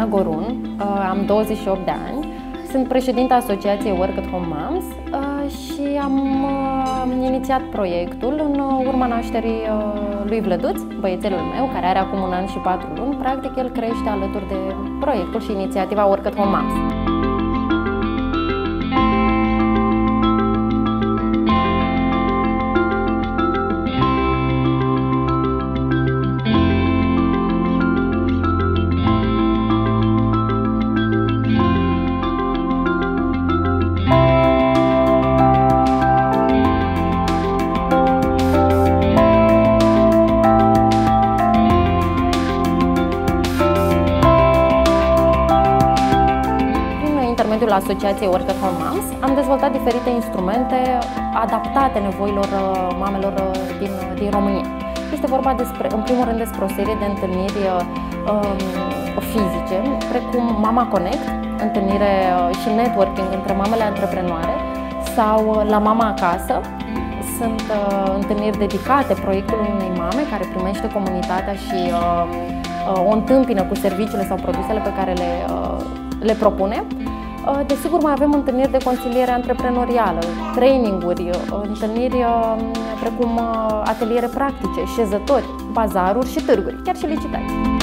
Ana Gorun, am 28 de ani, sunt președinta Asociației Work at Home Moms și am inițiat proiectul în urma nașterii lui Vlăduț, băiețelul meu, care are acum 1 an și 4 luni. Practic, el crește alături de proiectul și inițiativa Work at Home Moms. Prin intermediul Asociației Work at Home Moms am dezvoltat diferite instrumente adaptate nevoilor mamelor din România. Este vorba în primul rând despre o serie de întâlniri fizice, precum Mama Connect, întâlnire și networking între mamele antreprenoare, sau La Mama Acasă. Sunt întâlniri dedicate proiectului unei mame care primește comunitatea și o întâmpină cu serviciile sau produsele pe care le propune. Desigur, mai avem întâlniri de consiliere antreprenorială, traininguri, întâlniri precum ateliere practice, șezători, bazaruri și târguri, chiar și licitații.